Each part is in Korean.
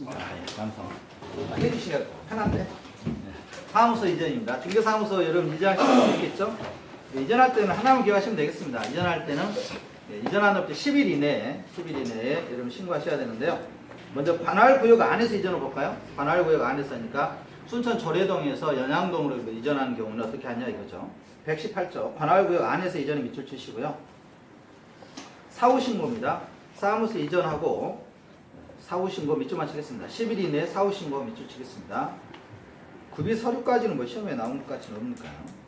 완성. 해주시기가 편한데. 네. 사무소 이전입니다. 중개사무소 여러분 이전하실 수 있겠죠? 네, 이전할 때는 하나만 기억하시면 되겠습니다. 이전할 때는 이전하는 때 10일 이내에 여러분 신고하셔야 되는데요. 먼저 관할구역 안에서 이전을 볼까요? 관할구역 안에서 하니까 순천 조례동에서 연양동으로 이전하는 경우는 어떻게 하냐 이거죠. 118조 관할구역 안에서 이전이 밑줄 치시고요. 사후신고입니다. 사무소 이전하고 사후신고 밑줄만 치겠습니다. 10일 이내에 사후신고 밑줄 치겠습니다. 구비 서류까지는 뭐 시험에 나온 것까지는 없으니까요.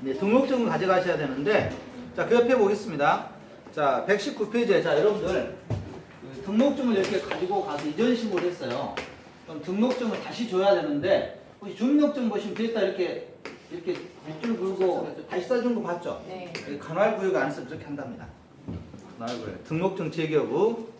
네, 등록증을 가져가셔야 되는데, 자, 그 옆에 보겠습니다. 자, 119페이지에, 자, 여러분들, 등록증을 이렇게 가지고 가서 이전 신고를 했어요. 그럼 등록증을 다시 줘야 되는데, 혹시 주민등록증 보시면 뒤에다 이렇게 밑줄 긁고 다시 써준 거 봤죠? 네. 관할구역 안에서 이렇게 한답니다. 관할구역. 등록증 재개부.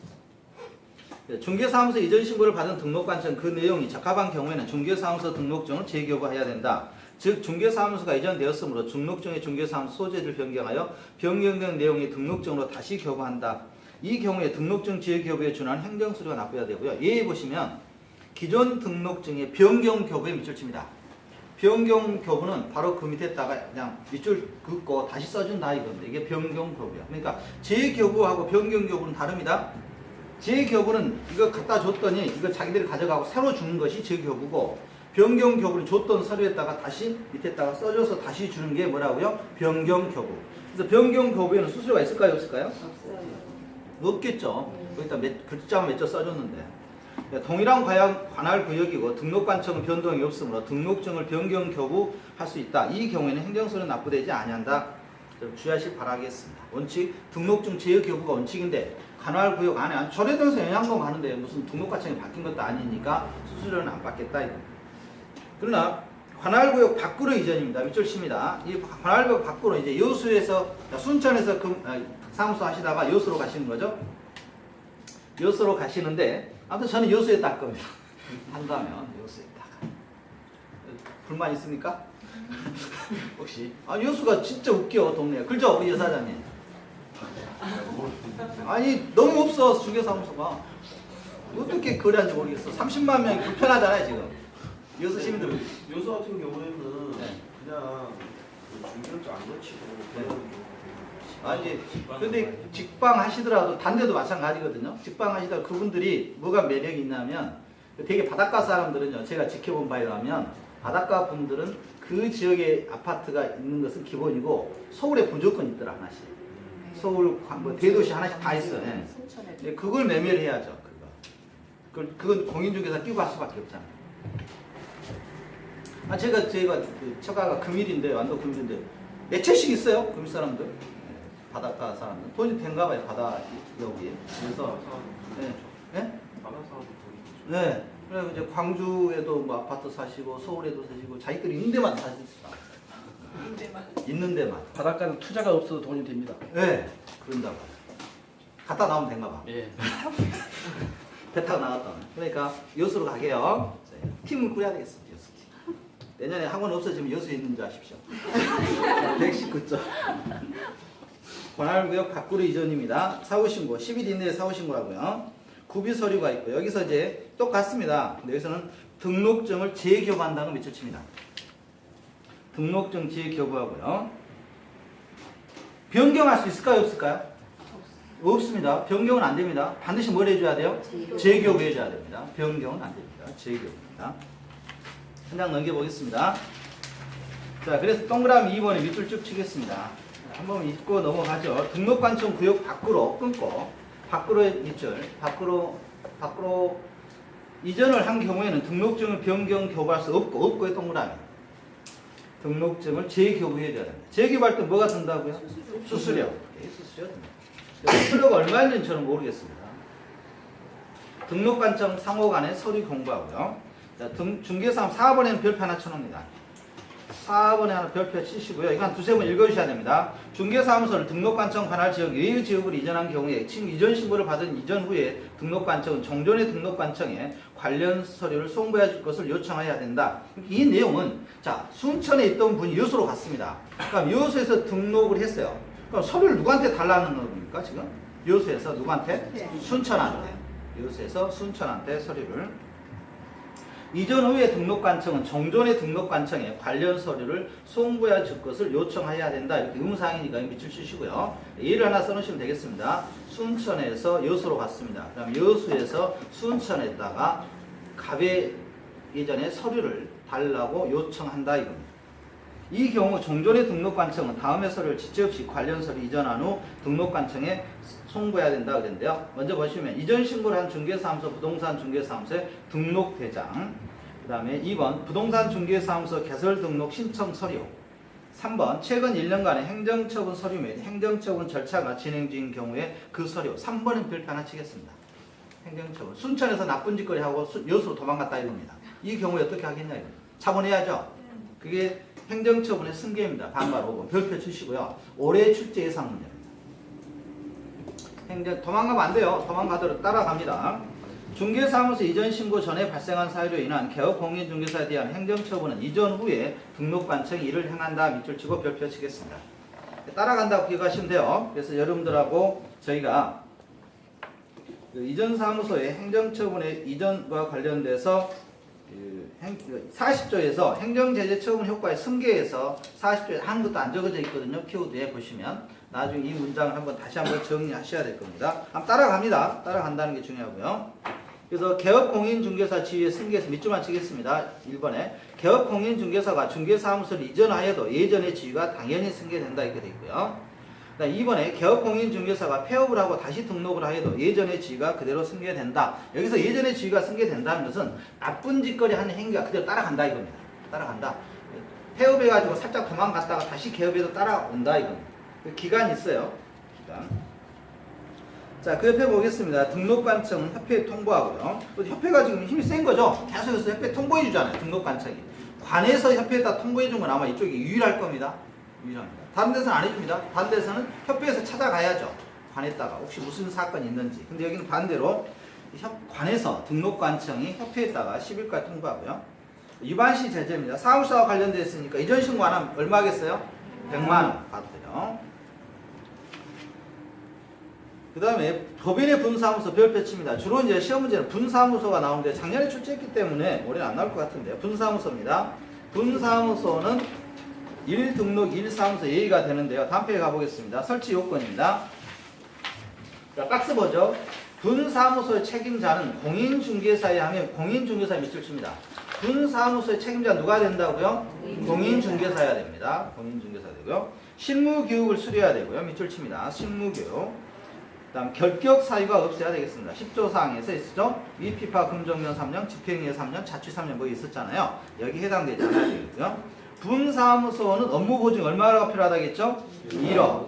중개사무소 이전 신고를 받은 등록관청 그 내용이 적합한 경우에는 중개사무소 등록증을 재교부해야 된다. 즉 중개사무소가 이전되었으므로 등록증의 중개사무소 소재를 변경하여 변경된 내용의 등록증으로 다시 교부한다. 이 경우에 등록증 재교부에 준하는 행정수수료가 납부해야 되고요. 예에 보시면 기존 등록증의 변경 교부에 밑줄 칩니다. 변경 교부는 바로 그 밑에다가 그냥 밑줄 긋고 다시 써준다 이겁니다. 이게 변경 교부야. 그러니까 재교부하고 변경 교부는 다릅니다. 재교부는 이거 갖다 줬더니 이거 자기들이 가져가고 새로 주는 것이 재교부고, 변경 교부는 줬던 서류에다가 다시 밑에다가 써줘서 다시 주는 게 뭐라고요? 변경 교부. 그래서 변경 교부에는 수수료가 있을까요? 없을까요? 없어요. 없겠죠. 거기다 글자만 몇 줄 써줬는데. 동일한 관할구역이고 등록관청은 변동이 없으므로 등록증을 변경 교부할 수 있다. 이 경우에는 행정소는 납부되지 아니한다. 주의하시기 바라겠습니다. 원칙, 등록증 재교부가 원칙인데 관할구역 안에 조례동에서 연양동 가는데 무슨 등록관청이 바뀐 것도 아니니까 수수료는 안 받겠다 이거. 그러나 관할구역 밖으로 이전입니다. 밑줄 칩니다. 이 관할구역 밖으로 이제 여수에서 순천에서 사무소 하시다가 여수로 가시는 거죠. 여수로 가시는데 아무튼 저는 여수에 딸 겁니다. 한다면 여수에다가 불만 있습니까? 혹시 여수가 진짜 웃겨 동네가. 그죠 우리 여사장님? 아니 너무 없어 중개사무소가. 어떻게 거래하는지 모르겠어. 30만 명이 불편하잖아요 지금. 여수 시민들. 요수 같은 경우에는 네. 그냥 중견도 안 거치고 그런 경우. 아니 근데 직방 하시더라도 단데도 마찬가지거든요. 직방 하시더라도 그분들이 뭐가 매력이 있냐면 되게 바닷가 사람들은요, 제가 지켜본 바에 의하면 바닷가 분들은 그 지역에 아파트가 있는 것은 기본이고 서울에 무조건 있더라 하나씩. 서울 뭐 대도시 하나씩 다 있어요. 네. 순천에. 그걸 매매해야죠. 그건 공인중개사 끼고 할 수밖에 없잖아요. 제가 그 처가가 금일인데 완도 금일인데 몇 채씩 있어요 금일 사람들. 바닷가 사람들 돈이 된가 봐요. 바다 여기에. 그래서 네? 네. 그래서 이제 광주에도 뭐 아파트 사시고 서울에도 사시고 자기들이 있는 데만 사실 수 있어요. 있는 데만. 바닷가는 투자가 없어도 돈이 됩니다. 네. 그런다 봐요. 갔다 나오면 된가 봐. 예. 배 타고 나갔다. 그러니까 여수로 가게요. 팀을 꾸려야 되겠습니다. 여수 팀. 내년에 학원 없어지면 여수에 있는 줄 아십시오. 119점. 관할구역 밖으로 이전입니다. 사후신고 10일 이내에 사후신고라고요. 구비 서류가 있고 여기서 이제 똑같습니다. 근데 여기서는 등록증을 재교부한다는 밑줄 칩니다. 등록증 재교부하고요. 변경할 수 있을까요? 없을까요? 없습니다. 변경은 안 됩니다. 반드시 뭘 해줘야 돼요? 재교부 해줘야 됩니다. 변경은 안 됩니다. 재교부입니다. 한 장 넘겨보겠습니다. 자, 그래서 동그라미 2번에 밑줄 쭉 치겠습니다. 한번 읽고 넘어가죠. 등록관청 구역 밖으로 끊고 밖으로의 밑줄, 밖으로 이전을 한 경우에는 등록증을 변경 교부할 수 없고의 동그라미. 등록증을 재교부해줘야 됩니다. 재교부할 때 뭐가 든다고요? 수수료. 수수료 듭니다. 수수료가 얼마인지는 저는 모르겠습니다. 등록관청 상호 간의 서류 공부하고요. 자, 중개사무 4번에는 별표 하나 쳐놓습니다. 4번에 하나 별표 치시고요. 이거 한 두세 번 읽어주셔야 됩니다. 중개사무소를 등록관청 관할 지역 외의 지역으로 이전한 경우에 이전 신고를 받은 이전 후에 등록관청은 종전의 등록관청에 관련 서류를 송부해 줄 것을 요청해야 된다. 이 내용은 자 순천에 있던 분이 여수로 갔습니다. 그럼 여수에서 등록을 했어요. 그럼 서류를 누구한테 달라는 겁니까 지금? 여수에서 누구한테? 순천한테. 여수에서 순천한테 서류를 이전 후에 등록관청은 종전의 등록관청에 관련 서류를 송부해야 줄 것을 요청해야 된다. 이렇게 의무사항이니까 밑줄 치시고요. 예를 하나 써놓으시면 되겠습니다. 순천에서 여수로 갔습니다. 그다음 여수에서 순천에다가 갑에 예전에 서류를 달라고 요청한다 이겁니다. 이 경우 종전의 등록관청은 다음의 서류를 지체 없이 관련 서류 이전한 후 등록관청에 송부해야 된다 그랬는데요. 먼저 보시면 이전 신고를 한 중개사무소 부동산 중개사무소의 등록대장, 그 다음에 2번 부동산 중개사무소 개설 등록 신청 서류, 3번 최근 1년간의 행정처분 서류 및 행정처분 절차가 진행 중인 경우에 그 서류. 3번은 별표 하나 치겠습니다. 행정처분. 순천에서 나쁜 짓거리 하고 여수로 도망갔다 이겁니다. 이 경우에 어떻게 하겠냐 이겁니다. 차분해야죠. 그게 행정처분의 승계입니다. 반바로 별표 주시고요. 올해 출제 예상 문제입니다. 도망가면 안 돼요. 도망가도록 따라갑니다. 중개사무소 이전 신고 전에 발생한 사유로 인한 개업 공인중개사에 대한 행정처분은 이전 후에 등록관청이 이를 행한다. 밑줄 치고 별표 치겠습니다. 따라간다고 기억하시면 돼요. 그래서 여러분들하고 저희가 그 이전 사무소의 행정처분의 이전과 관련돼서 40조에서 행정제재 처분 효과의 승계에서 40조에 한 것도 안 적어져 있거든요. 키워드에 보시면 나중에 이 문장을 한번 다시 한번 정리하셔야 될 겁니다. 한번 따라갑니다. 따라간다는 게 중요하고요. 그래서 개업공인중개사 지위의 승계에서 밑줄만 치겠습니다. 1번에 개업공인중개사가 중개사무소를 이전하여도 예전의 지위가 당연히 승계된다 이렇게 되어 있고요. 2번에 개업공인중개사가 폐업을 하고 다시 등록을 하여도 예전의 지위가 그대로 승계된다. 여기서 예전의 지위가 승계된다는 것은 나쁜 짓거리 하는 행위가 그대로 따라간다 이겁니다. 따라간다. 폐업해가지고 살짝 도망갔다가 다시 개업해도 따라온다 이겁니다. 기간이 있어요. 기간. 자, 그 옆에 보겠습니다. 등록관청은 협회에 통보하고요. 협회가 지금 힘이 센 거죠. 계속해서 협회 통보해 주잖아요. 등록관청이. 관에서 협회에다 통보해 준 건 아마 이쪽이 유일할 겁니다. 유일합니다. 다른 데서는 안 해줍니다. 다른 데서는 협회에서 찾아가야죠. 관에다가 혹시 무슨 사건이 있는지. 근데 여기는 반대로 관에서 등록관청이 협회에다가 10일까지 통보하고요. 위반시 제재입니다. 사무소와 관련되어 있으니까 이전 신고 안 하면 얼마겠어요? 100만 원 받아요. 그 다음에 법인의 분사무소 별표 칩니다. 주로 이제 시험 문제는 분사무소가 나오는데 작년에 출제했기 때문에 올해는 안 나올 것 같은데요. 분사무소입니다. 분사무소는 1등록 1사무소 예의가 되는데요. 다음 페이지 가보겠습니다. 설치 요건입니다. 자, 박스 보죠. 분사무소의 책임자는 공인중개사에 하면 공인중개사에 밑줄 칩니다. 분사무소의 책임자 누가 된다고요? 공인중개사여야 됩니다. 공인중개사 되고요. 실무교육을 수료해야 되고요. 밑줄 칩니다. 실무교육. 그 다음 결격 사유가 없어야 되겠습니다. 10조 사항에서 있었죠. 위피파 금정면 3년, 집행유예 3년, 자취 3년 뭐 있었잖아요. 여기 해당되지 않아야 되겠고요. 분사무소는 업무 보증 얼마가 필요하다겠죠? 1억.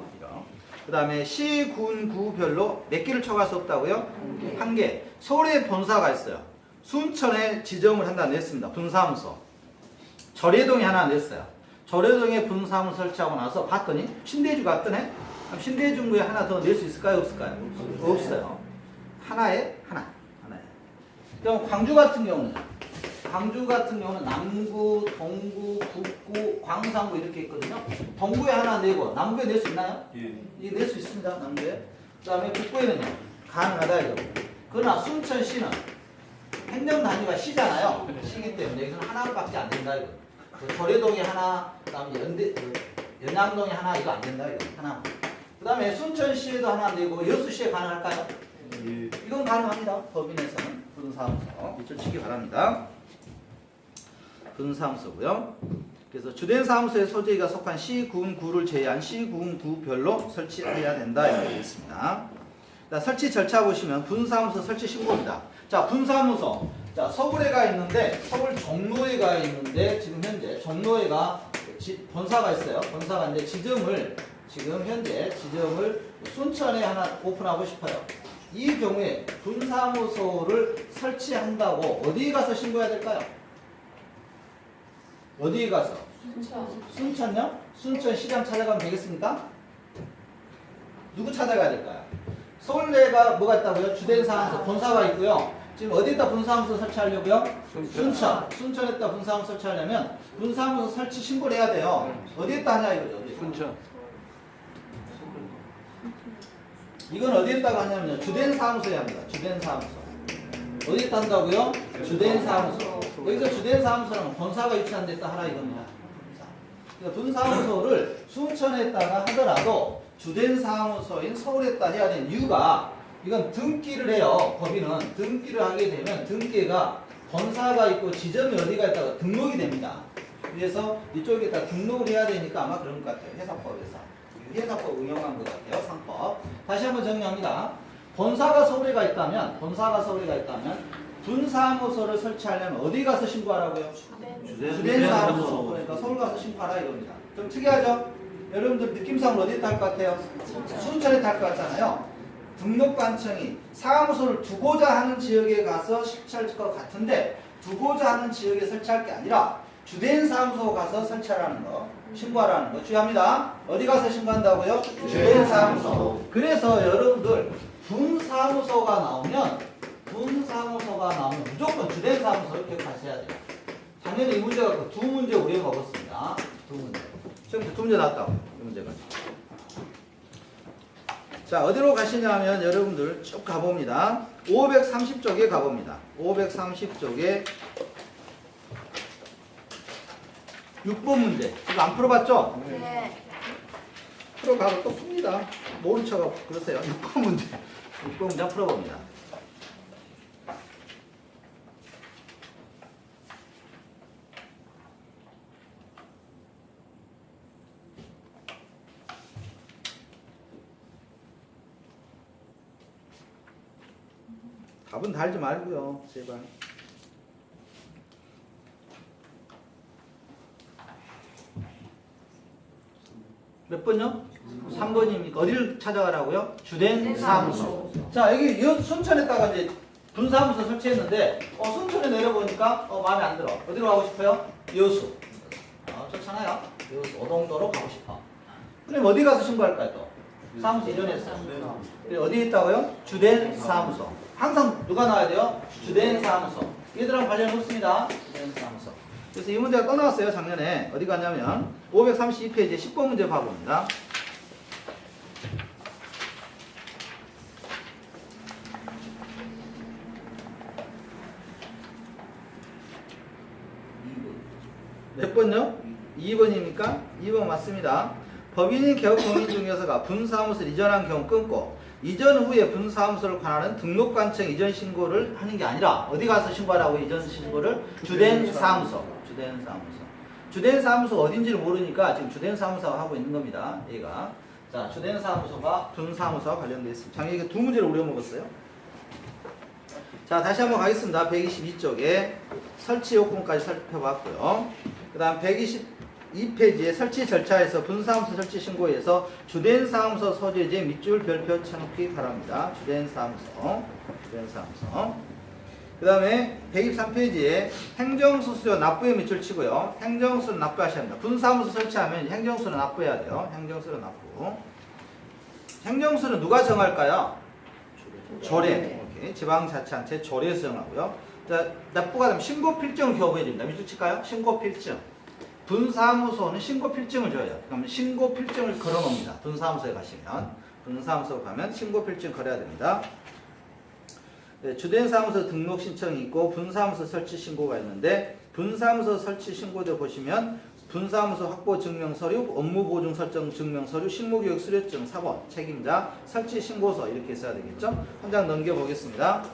그 다음에 시, 군, 구별로 몇 개를 초과할 수 없다고요? 1개. 서울에 본사가 있어요. 순천에 지정을 한다 냈습니다. 분사무소. 절예동에 하나 냈어요. 절예동에 분사무소 설치하고 나서 봤더니 신대주가 뜨네? 그럼 신대중구에 하나 더 낼 수 있을까요? 없을까요? 없어요. 하나에 하나. 하나에. 그럼 광주 같은 경우는 남구, 동구, 북구, 광산구 이렇게 있거든요. 동구에 하나 내고 남구에 낼 수 있나요? 예. 이게 낼 수 있습니다. 남구에. 그 다음에 북구에는요. 가능하다 이거. 그러나 순천시는 행정 단위가 시잖아요. 시기 때문에 여기서는 하나밖에 안 된다 이거. 절예동에 하나, 그 다음에 연양동에 하나 이거 안 된다 이거. 하나. 그 다음에 순천시에도 하나 내고 여수시에 가능할까요? 예. 이건 가능합니다. 법인에서는 분사무소 밑줄 치기 바랍니다. 분사무소고요. 그래서 주된 사무소의 소재가 속한 시, 군, 구를 제외한 시, 군, 구별로 설치해야 된다 이렇게 되어 있습니다. 자, 설치 절차 보시면 분사무소 설치 신고입니다. 자, 분사무소. 자, 서울에가 있는데 서울 종로에가 있는데 지금 현재 종로에가 본사가 있어요. 본사가 있는데 지금 현재 지점을 순천에 하나 오픈하고 싶어요. 이 경우에 분사무소를 설치한다고 어디에 가서 신고해야 될까요? 어디에 가서? 순천요? 순천시장 찾아가면 되겠습니까? 누구 찾아가야 될까요? 서울내가 뭐가 있다고요? 주된 사무소 본사가 있고요. 지금 어디에다 분사무소 설치하려고요? 순천에다 분사무소 설치하려면 분사무소 설치 신고를 해야 돼요. 어디에다 하냐 이거죠. 순천. 이건 어디에다가 하냐면요. 주된 사무소에 합니다. 주된 사무소. 어디에 한다고요? 주된 사무소. 여기서 주된 사무소는 본사가 위치한 데 있다 하라 이겁니다. 그러니까 분사무소를 순천에다가 하더라도 주된 사무소인 서울에다 해야 되는 이유가 이건 등기를 해요. 법인은 등기를 하게 되면 등기가 본사가 있고 지점이 어디가 있다가 등록이 됩니다. 그래서 이쪽에다 등록을 해야 되니까 아마 그런 것 같아요. 회사법에서. 회사법 응용한 것 같아요. 상법. 다시 한번 정리합니다. 본사가 서울에 있다면 분사무소를 설치하려면 어디 가서 신고하라고요? 주된 사무소. 그러니까 서울 가서 신고하라 이겁니다. 좀 특이하죠? 여러분들 느낌상으로 어디에 탈 것 같아요? 순천에 탈 것 같잖아요. 등록관청이 사무소를 두고자 하는 지역에 가서 설치할 것 같은데 두고자 하는 지역에 설치할 게 아니라 주된 사무소 가서 설치하라는 거, 신고하라는 거 주의합니다. 어디 가서 신고한다고요? 주된 사무소. 그래서 여러분들 분사무소가 나오면 무조건 주된 사무소를 기억하셔야 돼요. 작년에 이 문제가 두 문제 우리가 먹었습니다. 두 문제. 지금 두 문제 나왔다고 이 문제가. 자, 어디로 가시냐면 여러분들 쭉 가봅니다. 530쪽에 가봅니다. 530쪽에 6번 문제. 이거 안 풀어봤죠? 네. 풀어가고 또 풉니다. 모른 척하고 그러세요. 6번 문제. 6번 문제 한번 풀어봅니다. 답은 달지 말고요. 제발. 몇 번요? 3번입니까? 어디를 찾아가라고요? 주된 사무소. 자, 여기 순천에다가 이제 분사무소 설치했는데 순천에 내려보니까 마음에 안 들어. 어디로 가고 싶어요? 여수. 좋잖아요. 여수 오동도로 가고 싶어. 그럼 어디 가서 신고할까요 또? 사무소 이전했어. 어디에 있다고요? 주된 사무소. 항상 누가 나와야 돼요? 주된 사무소. 얘들랑 관련 없습니다. 주된 사무소. 그래서 이 문제가 떠나왔어요. 작년에. 어디 갔냐면 532페이지 10번 문제 봐봅니다. 몇 번요? 2번입니까? 2번 맞습니다. 법인이 개업공인 중에서가 분사무소를 이전한 경우 끊고 이전 후에 분사무소를 관하는 등록관청 이전 신고를 하는 게 아니라 어디 가서 신고하라고 이전 신고를? 주된 사무소. 주된 사무소. 주된 사무소가 어딘지를 모르니까 지금 주된 사무소가 하고 있는 겁니다. 얘가. 자, 주된 사무소가 분사무소와 관련되어 있습니다. 작년에 두 문제를 우려 먹었어요. 자, 다시 한번 가겠습니다. 122쪽에 설치 요건까지 살펴봤고요. 그 다음 122페이지에 설치 절차에서 분사무소 설치 신고에서 주된 사무소 소재지 밑줄 별표 쳐놓기 바랍니다. 주된 사무소. 그 다음에 123페이지에 행정수수료 납부에 밑줄 치고요. 행정수수료 납부하셔야 합니다. 분사무소 설치하면 행정수수료 납부해야 돼요. 행정수수료 납부. 행정수수료 누가 정할까요? 조례. 오케이. 지방자치단체 조례에서 정하고요. 자, 납부가 되면 신고필증을 교부해 줍니다. 밑줄 칠까요? 신고필증. 분사무소는 신고필증을 줘요. 그러면 신고필증을 걸어놓습니다. 분사무소에 가시면. 분사무소 가면 신고필증 걸어야 됩니다. 네, 주된 사무소 등록 신청이 있고 분사무소 설치 신고가 있는데 분사무소 설치 신고대 보시면 분사무소 확보 증명 서류, 업무 보증 설정 증명 서류, 실무교육 수료증, 사본, 책임자, 설치 신고서 이렇게 써야 되겠죠? 한 장 넘겨 보겠습니다.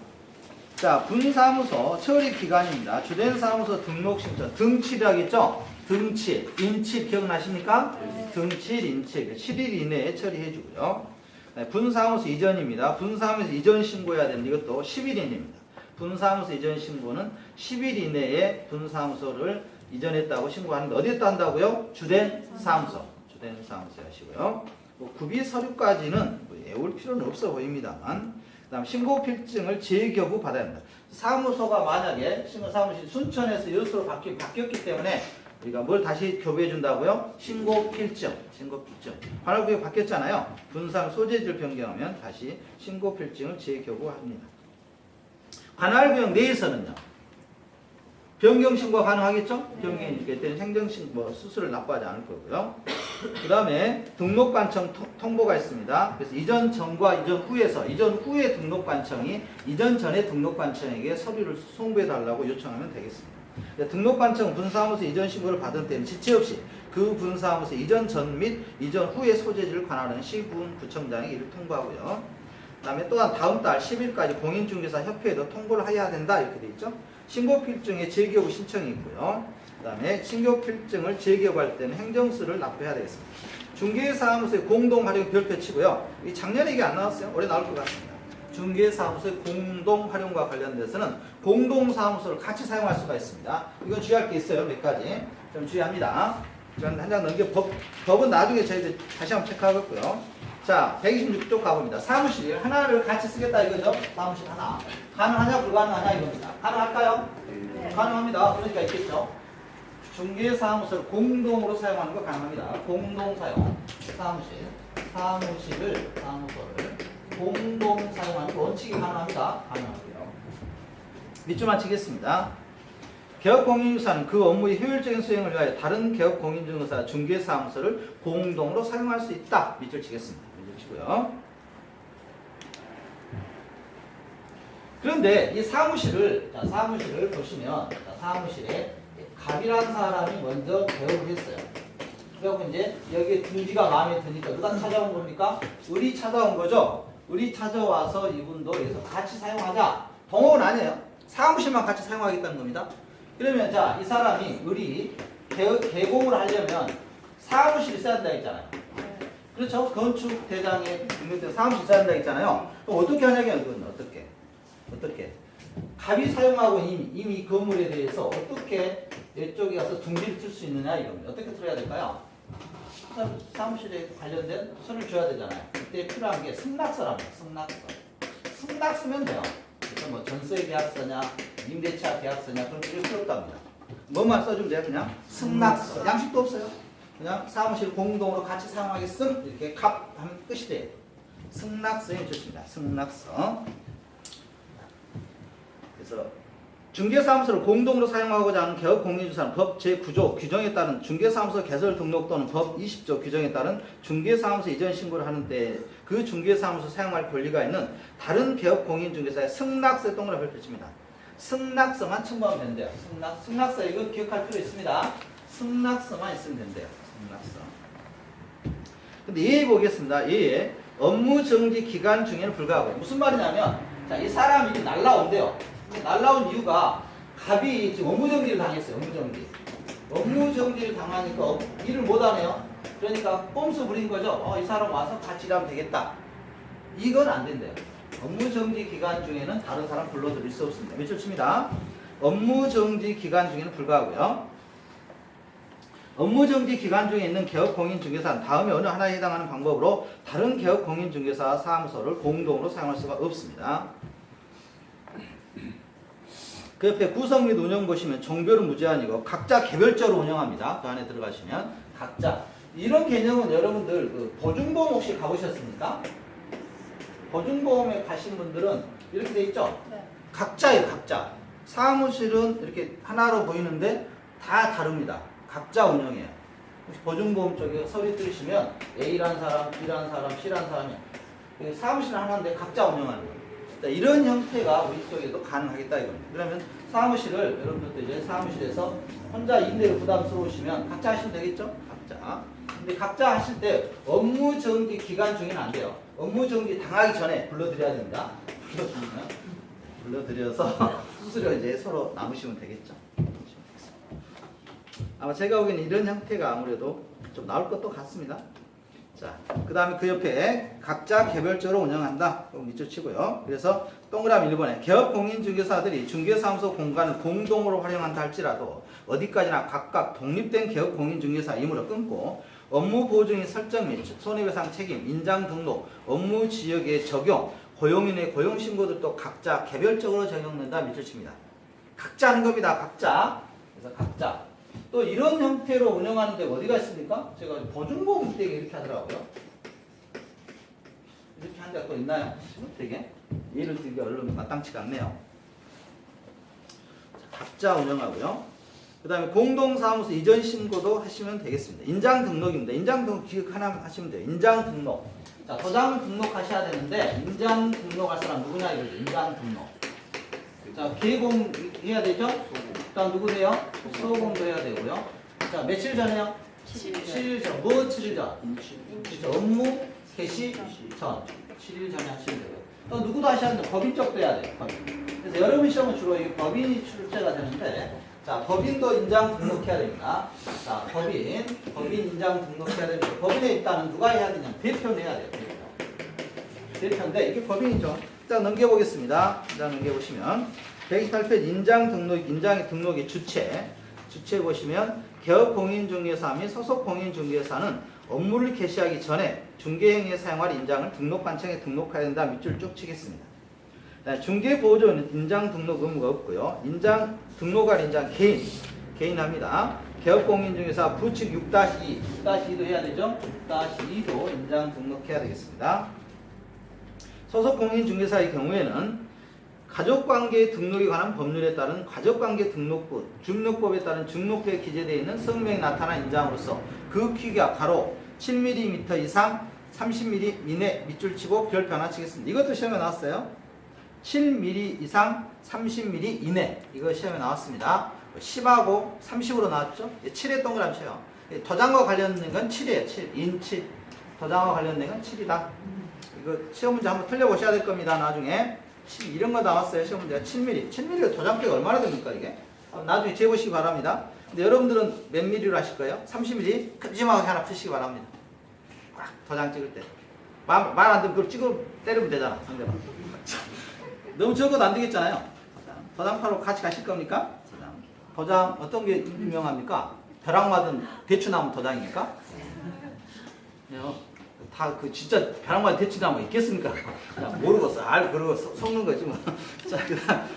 자, 분사무소 처리 기간입니다. 주된 사무소 등록 신청 등칠이라겠죠? 등칠, 인칠 기억나십니까? 네. 등칠, 인칠 7일 이내에 처리해 주고요. 네, 분사무소 이전입니다. 분사무소 이전 신고해야 되는데 이것도 10일 이내입니다. 분사무소 이전 신고는 10일 이내에 분사무소를 이전했다고 신고하는데 어디에다 한다고요? 주된 사무소. 주된 사무소에 하시고요. 뭐 구비 서류까지는 뭐 외울 필요는 없어 보입니다만 그 다음 신고필증을 재교부 받아야 합니다. 사무소가 만약에 사무실 순천에서 여수로 바뀌었기 때문에 우리가 뭘 다시 교부해 준다고요? 신고필증. 관할구역 바뀌었잖아요. 분산 소재지를 변경하면 다시 신고필증을 재교부합니다. 관할구역 내에서는요. 변경 신고가 가능하겠죠? 변경이니까 이때는 행정신고 수수료를 납부하지 않을 거고요. 그 다음에 등록관청 통보가 있습니다. 그래서 이전 전과 이전 후에서 이전 후에 등록관청이 이전 전에 등록관청에게 서류를 송부해달라고 요청하면 되겠습니다. 등록관청 분사무소 이전 신고를 받은 때는 지체 없이 그 분사무소 이전 전 및 이전 후의 소재지를 관할하는 시군구청장이 이를 통보하고요. 그 다음에 또한 다음 달 10일까지 공인중개사 협회에도 통보를 해야 된다 이렇게 돼 있죠. 신고필증에 재기업 신청이 있고요. 그 다음에 신고필증을 재기업할 때는 행정수를 납부해야 되겠습니다. 중개사무소의 공동활용 별표 치고요. 이 작년에 이게 안 나왔어요. 올해 나올 것 같습니다. 중개사무소의 공동활용과 관련돼서는 공동사무소를 같이 사용할 수가 있습니다. 이건 주의할 게 있어요. 몇 가지 좀 주의합니다. 전 한 장 넘겨 법은 나중에 저희들 다시 한번 체크하겠고요. 자, 126쪽 가봅니다. 사무실 하나를 같이 쓰겠다 이거죠. 사무실 하나. 가능하냐 불가능하냐 이겁니다. 가능할까요? 네. 가능합니다. 그러니까 있겠죠. 중개사무소를 공동으로 사용하는 거 가능합니다. 공동사용. 사무소를 공동 사용하는 원칙이 가능합니다. 가능하고요. 밑줄만 치겠습니다. 개업공인중개사는 그 업무의 효율적인 수행을 위하여 다른 개업공인중개사 중개사무소를 공동으로 사용할 수 있다. 밑줄 치겠습니다. 밑줄 치고요. 그런데 이 사무실을 보시면 사무실에 갑이라는 사람이 먼저 개업을 했어요. 그리고 이제 여기 둥지가 마음에 드니까 누가 찾아온 겁니까? 을이 찾아온 거죠. 을이 찾아와서 이분도 여기서 같이 사용하자. 동업은 아니에요. 사무실만 같이 사용하겠다는 겁니다. 그러면 자, 이 사람이 을이 개공을 하려면 사무실이 있어야 된다 했잖아요. 그렇죠? 건축 대장에 등록된 사무실 있어야 된다 했잖아요. 그럼 어떻게 하냐면 이건 어떻게? 갑이 사용하고 이미 건물에 대해서 어떻게 이쪽에 가서 둥지를 틀 수 있느냐 이겁니다. 어떻게 틀어야 될까요? 사무실에 관련된 손을 줘야 되잖아요. 그때 필요한 게 승낙서랍니다. 승낙서면 돼요. 그래서 뭐 전세 계약서냐, 임대차 계약서냐 그런 게 필요 없답니다. 뭐만 써주면 돼요. 그냥 승낙서. 양식도 없어요. 그냥 사무실 공동으로 같이 사용하겠음 이렇게 하면 끝이 돼요. 승낙서에 좋습니다. 승낙서. 그래서 중개사무소를 공동으로 사용하고자 하는 개업공인중개사는 법 제9조 규정에 따른 중개사무소 개설 등록 또는 법 20조 규정에 따른 중개사무소 이전 신고를 하는 때 그 중개사무소 사용할 권리가 있는 다른 개업공인중개사의 승낙서에 동그라미 펼칩니다. 승낙서만 첨부하면 된대요. 승낙서 이거 기억할 필요 있습니다. 승낙서만 있으면 된대요. 승낙서. 근데 예에 보겠습니다. 예에 업무정지 기간 중에는 불구하고 무슨 말이냐면 자, 이 사람이 날라온대요. 날라온 이유가 갑이 지금 업무정지를 당했어요. 업무정지를 당하니까 일을 못하네요. 그러니까 꼼수 부린 거죠. 이 사람 와서 같이 일하면 되겠다. 이건 안 된대요. 업무정지 기간 중에는 다른 사람 불러들일 수 없습니다. 밑줄 칩니다. 업무정지 기간 중에는 불구하고요. 업무정지 기간 중에 있는 개업공인중개사는 다음에 어느 하나에 해당하는 방법으로 다른 개업공인중개사 사무소를 공동으로 사용할 수가 없습니다. 그 옆에 구성 및 운영 보시면 종별은 무제한이고 각자 개별적으로 운영합니다. 그 안에 들어가시면 각자. 이런 개념은 여러분들 그 보증보험 혹시 가보셨습니까? 보증보험에 가신 분들은 이렇게 돼 있죠? 네. 각자예요, 각자. 사무실은 이렇게 하나로 보이는데 다 다릅니다. 각자 운영해요. 혹시 보증보험 쪽에 서류 들으시면 A라는 사람, B라는 사람, C라는 사람이 사무실 하나인데 각자 운영하는 거예요. 이런 형태가 우리 쪽에도 가능하겠다 이겁니다. 그러면 사무실을 여러분들도 이제 사무실에서 혼자 임대료 부담스러우시면 각자 하시면 되겠죠? 각자. 근데 각자 하실 때 업무정지 기간 중에는 안 돼요. 업무정지 당하기 전에 불러드려야 됩니다. 불러드려서 수수료 이제 서로 남으시면 되겠죠. 아마 제가 보기에는 이런 형태가 아무래도 좀 나올 것도 같습니다. 자, 그 다음에 그 옆에 각자 개별적으로 운영한다. 밑줄 치고요. 그래서 동그라미 1번에 개업공인중개사들이 중개사무소 공간을 공동으로 활용한다 할지라도 어디까지나 각각 독립된 개업공인중개사이므로 끊고 업무 보증인 설정 및 손해배상 책임, 인장 등록, 업무 지역의 적용, 고용인의 고용신고들도 각자 개별적으로 적용된다. 밑줄 칩니다. 각자 하는 겁니다. 각자. 그래서 각자. 또 이런 형태로 운영하는 데가 어디가 있습니까? 제가 보증보험 되게 이렇게 하더라고요. 이렇게 한 데가 또 있나요? 되게 예를 들기 얼른 마땅치가 않네요. 자, 각자 운영하고요. 그 다음에 공동사무소 이전 신고도 하시면 되겠습니다. 인장 등록입니다. 인장 등록 기억 하나 하시면 돼요. 인장 등록. 자, 도장 등록하셔야 되는데 인장 등록할 사람 누구냐 이거죠. 인장 등록. 자, 개공 해야 되죠? 일단 누구 돼요? 소공도 해야 되고요. 자, 며칠 전에요? 7일 전. 뭐 7일 전? 그렇죠. 업무 개시 전. 7일 전에 하시면 되고요. 또 누구도 하셔야 되는데 법인적도 해야 돼요. 법인. 그래서 여러분 시험은 주로 이 법인이 출제가 되는데 자, 법인도 인장 등록해야 됩니다. 자, 법인 인장 등록해야 됩니다. 법인에 일단은 누가 해야 되냐? 대표는 해야 돼요. 대표인데 이게 법인이죠. 자, 넘겨보겠습니다. 자, 넘겨보시면 128페이지 인장 등록, 인장의 등록의 주체 보시면 개업 공인중개사 및 소속 공인중개사는 업무를 개시하기 전에 중개행위에 사용할 인장을 등록관청에 등록해야 된다. 밑줄 쭉 치겠습니다. 중개보조는 인장 등록 의무가 없고요. 인장 등록할 인장 개인 합니다. 개업공인중개사 부칙 6-2도 해야 되죠. 6-2도 인장 등록해야 되겠습니다. 소속공인중개사의 경우에는 가족관계 등록에 관한 법률에 따른 가족관계 등록부, 중록법에 따른 중록부에 기재되어 있는 성명이 나타난 인장으로서 그 크기가 가로 7mm 이상 30mm 이내 밑줄 치고 별표 하나 치겠습니다. 이것도 시험에 나왔어요. 7mm 이상 30mm 이내 이거 시험에 나왔습니다. 10하고 30으로 나왔죠. 7에 동그라미 쳐요. 도장과 관련된 건 7이에요. 7. 인치. 도장과 관련된 건 7이다. 이거 시험 문제 한번 틀려보셔야 될 겁니다. 나중에 7 이런 거 나왔어요. 시험 문제가 7mm. 7mm가 도장표가 얼마나 됩니까 이게? 나중에 재보시기 바랍니다. 근데 여러분들은 몇 mm로 하실 거예요? 30mm 큼지막하게 하나 푸시기 바랍니다. 꽉 도장 찍을 때. 말 안 되면 그걸 찍어 때리면 되잖아. 상대방. 너무 적어도 안 되겠잖아요. 도장파로 같이 가실 겁니까? 도장 어떤 게 유명합니까? 벼락 맞은 대추나무 도장입니까? 다 그 진짜 벼락 맞은 대추나무 있겠습니까? 그냥 모르고 그러고 속는 거지 뭐. 자, 그다음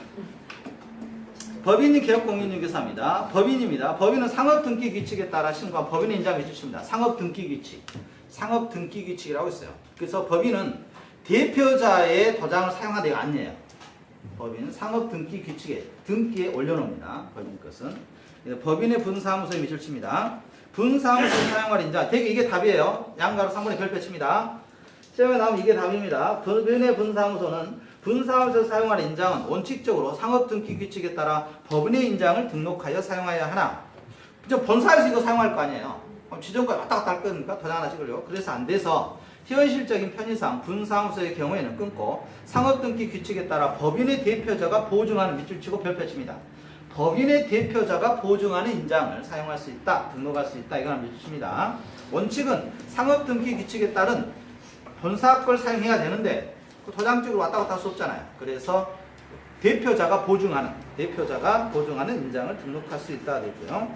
법인이 개업공인중개사입니다. 법인입니다. 법인은 상업등기 규칙에 따라 신고한 법인의 인장을 해주십니다. 상업등기 규칙. 상업등기 규칙이라고 있어요. 그래서 법인은 대표자의 도장을 사용하는 데가 아니에요. 법인은 상업등기 규칙에 등기에 올려놓습니다. 법인 것은 법인의 분사무소에 밑줄 칩니다. 분사무소에 사용할 인장 대개 이게 답이에요. 양가로 3분의 별표 칩니다. 시험에 나오면 이게 답입니다. 법인의 분사무소는 분사무소에 사용할 인장은 원칙적으로 상업등기 규칙에 따라 법인의 인장을 등록하여 사용해야 하나 본사에서 이거 사용할 거 아니에요. 그럼 지점까지 왔다 갔다 할 겁니까? 도장 하나 찍으려고. 그래서 안 돼서 현실적인 편의상 분사무소의 경우에는 끊고 상업등기 규칙에 따라 법인의 대표자가 보증하는 밑줄 치고 별표 칩니다. 법인의 대표자가 보증하는 인장을 사용할 수 있다. 등록할 수 있다. 이거는 밑줄 칩니다. 원칙은 상업등기 규칙에 따른 본사 걸 사용해야 되는데 도장 쪽으로 왔다 갔다 할 수 없잖아요. 그래서 대표자가 보증하는 인장을 등록할 수 있다 되고요.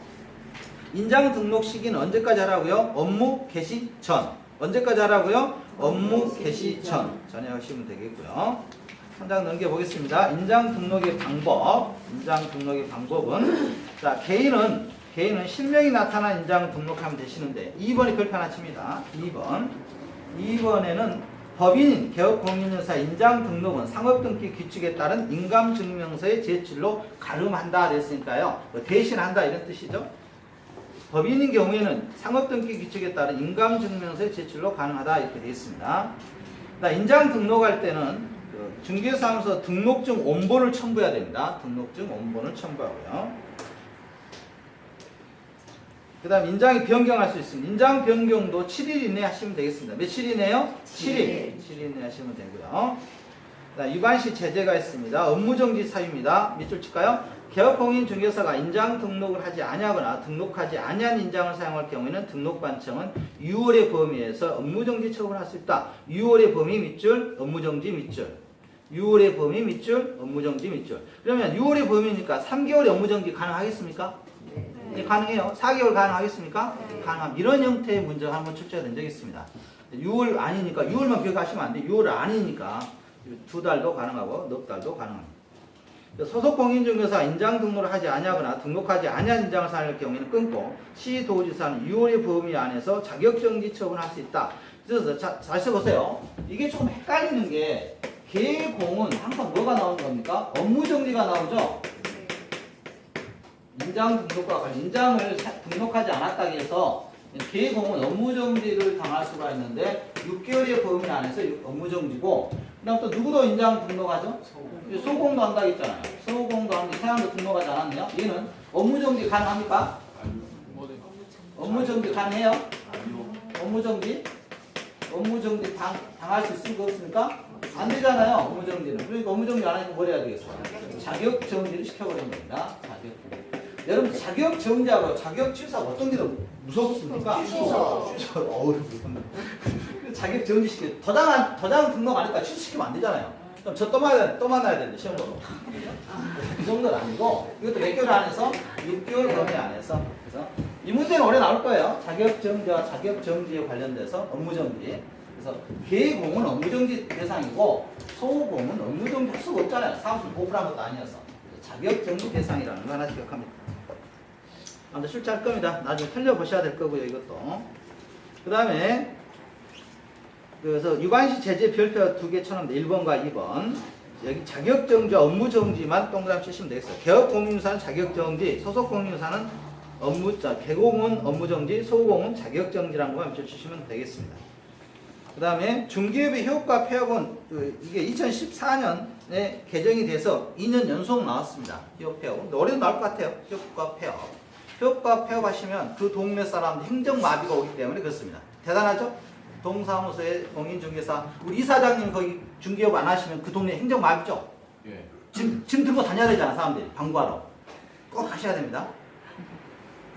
인장 등록 시기는 언제까지 하라고요? 업무 개시 전. 언제까지 하라고요? 업무 개시 전에 하시면 되겠고요. 한 장 넘겨보겠습니다. 인장 등록의 방법은 자 개인은 실명이 나타난 인장을 등록하면 되시는데 2번이 별표 하나 칩니다. 2번에는 법인 개업공인중개사 인장 등록은 상업등기 규칙에 따른 인감증명서의 제출로 가름한다 됐으니까요. 대신한다 이런 뜻이죠. 법인인 경우에는 상업등기 규칙에 따른 인감증명서의 제출로 가능하다 이렇게 되어 있습니다. 인장 등록할 때는 중개사무소 등록증 원본을 첨부해야 됩니다. 등록증 원본을 첨부하고요. 그 다음 인장이 변경할 수 있습니다. 인장 변경도 7일 이내에 하시면 되겠습니다. 며칠 이내요? 7일 이내에 하시면 되고요. 위반시 제재가 있습니다. 업무정지 사유입니다. 밑줄 칠까요? 개업공인중개사가 인장 등록을 하지 아니하거나 등록하지 아니한 인장을 사용할 경우에는 등록관청은 6월의 범위에서 업무정지 처분을 할 수 있다. 6월의 범위 밑줄, 업무정지 밑줄. 6월의 범위 밑줄, 업무정지 밑줄. 그러면 6월의 범위니까 3개월의 업무정지 가능하겠습니까? 네. 가능해요. 4개월 가능하겠습니까? 네. 가능합니다. 이런 형태의 문제가 한번 출제가 된 적이 있습니다. 6월 아니니까 6월만 기억하시면 안 돼요. 6월 아니니까 2달도 가능하고 넉 달도 가능합니다. 소속공인중개사 인장 등록을 하지 아니하거나 등록하지 아니한 인장을 사용할 경우에는 끊고 시도지사는 6월의 범위 안에서 자격정지 처분할 수 있다. 그래서 잘 써보세요. 이게 좀 헷갈리는 게 개공은 항상 뭐가 나오는 겁니까? 업무정지가 나오죠? 인장 등록과 관련 인장을 등록하지 않았다 해서 계공은 업무정지를 당할 수가 있는데 6개월의 범위 안에서 업무정지고 그다음 또 누구도 인장 등록하죠? 소공도 한다 했잖아요. 소공도 하는데 이 사람도 등록하지 않았네요. 얘는 업무정지 가능합니까? 업무정지 가능해요? 업무정지? 업무정지 당할 수 있습니까? 없습니까? 안 되잖아요. 업무정지는. 그러니까 업무정지 안 하니까 뭘 해야 되겠어요? 자격정지를 시켜버리는 겁니다. 자격정지. 여러분 자격정지하고 자격취소하고 어떤 게 더 무섭습니까? 취소. 어우 무섭네. 자격정지 시켜. 도장 등록 안 했다 취소시키면 안 되잖아요. 그럼 저 또 만나야 되는데 시험 보러. 그 정도는 아니고 이것도 몇 개월 안에서 6개월 범위 안에서 그래서 이 문제는 올해 나올 거예요. 자격정지와 자격정지에 관련돼서 업무정지. 그래서 계공은 업무정지 대상이고 소공은 업무정지 할 수가 없잖아요. 사무실 보풀한 것도 아니어서 자격정지 대상이라는 거 하나 기억합니다. 아무튼 실제 할 겁니다. 나중에 틀려보셔야 될 거고요. 이것도. 그 다음에 그래서 유관시 제재 별표 2개 쳐놓는데 1번과 2번 여기 자격정지와 업무정지만 동그라미 치시면 되겠어요. 개업공인유사는 자격정지, 소속공인유사는 계공은 업무정지, 소공은 자격정지라는 것만 붙여주시면 되겠습니다. 그 다음에 중기업의 효과 폐업은 이게 2014년에 개정이 돼서 2년 연속 나왔습니다. 효과 폐업. 올해도 나올 것 같아요. 효과 폐업. 효과 폐업 하시면 그 동네 사람들 행정마비가 오기 때문에 그렇습니다. 대단하죠? 동사무소의 공인중개사 우리 이사장님 거기 중개업 안 하시면 그 동네 행정마비죠? 예. 짐 들고 다녀야 되잖아 사람들이 방구하러. 꼭 하셔야 됩니다.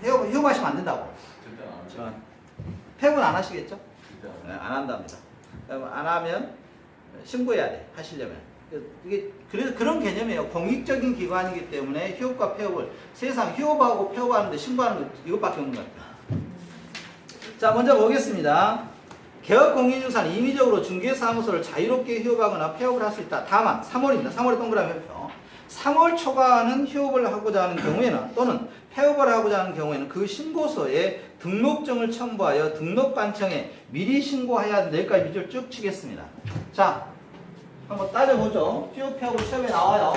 폐업하시면 안 된다고. 절대 안 하죠. 폐업은 안 하시겠죠? 절대 안 네, 안 한답니다. 안 하면 신고해야 돼. 하시려면. 이게 그런 개념이에요. 공익적인 기관이기 때문에 휴업과 폐업을 세상 휴업하고 폐업하는데 신고하는 거 이것밖에 없는 것 같아요. 자, 먼저 보겠습니다. 개업공인중개사는 임의적으로 중개사무소를 자유롭게 휴업하거나 폐업을 할 수 있다. 다만 3월입니다. 3월에 동그라미 표. 3월 초과는 휴업을 하고자 하는 경우에는 또는 폐업을 하고자 하는 경우에는 그 신고서에 등록증을 첨부하여 등록관청에 미리 신고해야 한다. 여기까지 밑줄 쭉 치겠습니다. 자, 한번 따져보죠. 휴업, 폐업을 시험에 나와요.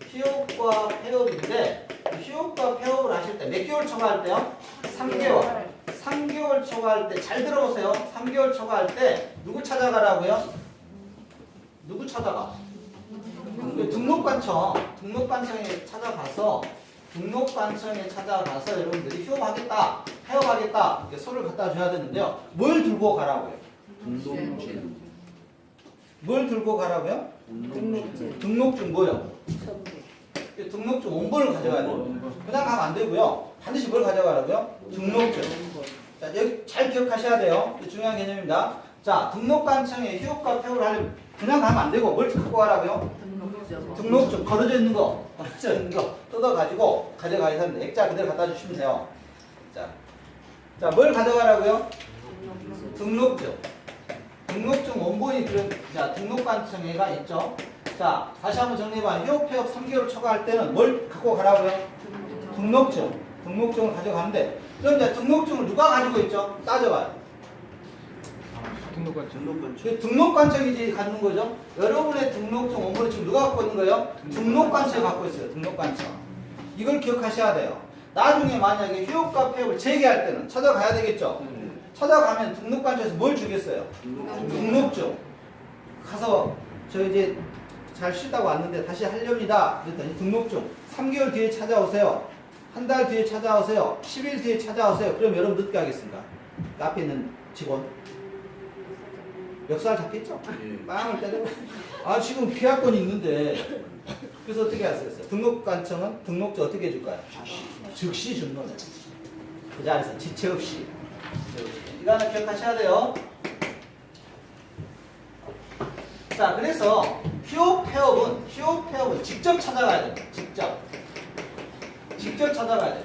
휴업과 폐업인데 휴업과 폐업을 하실 때 몇 개월 초과할 때요? 3개월. 3개월 초과할 때 잘 들어보세요. 3개월 초과할 때 누구 찾아가라고요? 누구 찾아가? 등록관청에 찾아가서 여러분들이 휴업하겠다, 폐업하겠다 이렇게 서류를 갖다 줘야 되는데요. 뭘 들고 가라고요? 뭘 들고 가라고요? 등록증 뭐요? 등록증 원본을 가져가야 돼요. 그냥 가면 안 되고요. 반드시 뭘 가져가라고요? 등록증. 자, 여기 잘 기억하셔야 돼요. 중요한 개념입니다. 자, 등록관청에 휴업과 폐업을 하려면 그냥 가면 안 되고 뭘 갖고 가라고요? 등록증 걸어져 있는 거 뜯어가지고 가져가야 되는데 액자 그대로 갖다 주시면 돼요. 자, 뭘 가져가라고요? 등록증 원본이 자, 등록관청에가 있죠. 자, 다시 한번 정리해봐. 휴업, 폐업 3개월 초과할 때는 뭘 갖고 가라고요? 등록증을 가져가는데 그럼 이제 등록증을 누가 가지고 있죠? 따져봐요. 등록관청이 갖는 거죠. 여러분의 등록증 원본을 지금 누가 갖고 있는 거예요? 등록관청이 갖고 있어요. 등록관청. 이걸 기억하셔야 돼요. 나중에 만약에 휴업과 폐업을 재개할 때는 찾아가야 되겠죠. 찾아가면 등록관청에서 뭘 주겠어요? 등록증. 가서 저 이제 잘 쉬다가 왔는데 다시 하렵니다. 그랬더니 등록증 3개월 뒤에 찾아오세요. 한 달 뒤에 찾아오세요. 10일 뒤에 찾아오세요. 그럼 여러분 늦게 하겠습니까? 그 앞에 있는 직원 멱살 잡겠죠? 빵을 때리고 지금 피할권이 있는데 그래서 어떻게 하셨어요? 등록관청은 등록증 어떻게 해줄까요? 즉시 준 거네요. 그 자리에서 지체 없이. 이거 하나 기억하셔야 돼요. 자, 그래서 휴업 폐업은 직접 찾아가야 됩니다. 직접 찾아가야 돼요.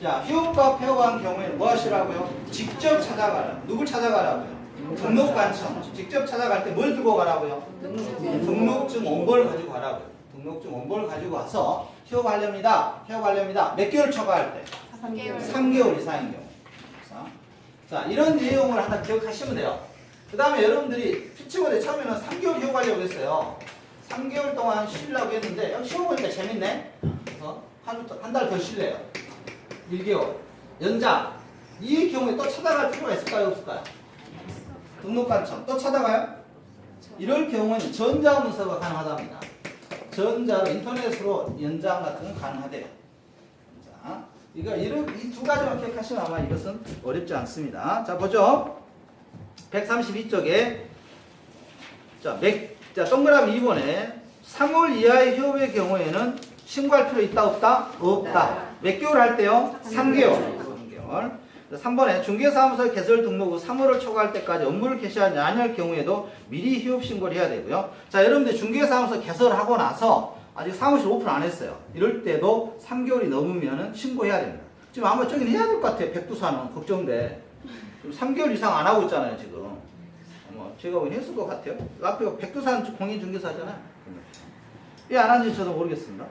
자, 휴업과 폐업한 경우에는 뭐 하시라고요? 직접 찾아가라. 누굴 찾아가라고요? 등록관청. 직접 찾아갈 때 뭘 들고 가라고요? 등록증 원본을 가지고 가라고요. 등록증 원본을 가지고 와서 휴업하렵니다. 몇 개월 초과할 때? 3개월 이상인 경우. 자, 이런 내용을 하나 기억하시면 돼요. 그 다음에 여러분들이 피치고대 처음에는 3개월 휴업하려고 했어요. 3개월 동안 쉬려고 했는데 시험 보니까 재밌네. 그래서 한 달 더 쉴래요. 1개월. 연장. 이 경우에 또 찾아갈 필요가 있을까요? 없을까요? 등록관청. 또 찾아가요? 이럴 경우에는 전자문서가 가능하답니다. 전자로 인터넷으로 연장 같은 건 가능하대요. 자, 이 두 가지만 기억하시면 아마 이것은 어렵지 않습니다. 자, 보죠. 132쪽에 자, 동그라미 2번에 3월 이하의 휴업의 경우에는 신고할 필요 있다 없다? 없다. 몇 개월 할 때요? 3개월. 3번에 중개사무소 개설 등록 후 3월을 초과할 때까지 업무를 개시하지 않을 경우에도 미리 휴업 신고를 해야 되고요. 자, 여러분들 중개사무소 개설하고 나서 아직 사무실 오픈 안 했어요. 이럴 때도 3개월이 넘으면 신고해야 됩니다. 지금 아마 저긴 해야 될 것 같아요. 백두산은 걱정돼. 지금 3개월 이상 안 하고 있잖아요, 지금. 제가 왜 했을 것 같아요? 앞에 백두산 공인중개사잖아요. 왜 안 하는지 저도 모르겠습니다.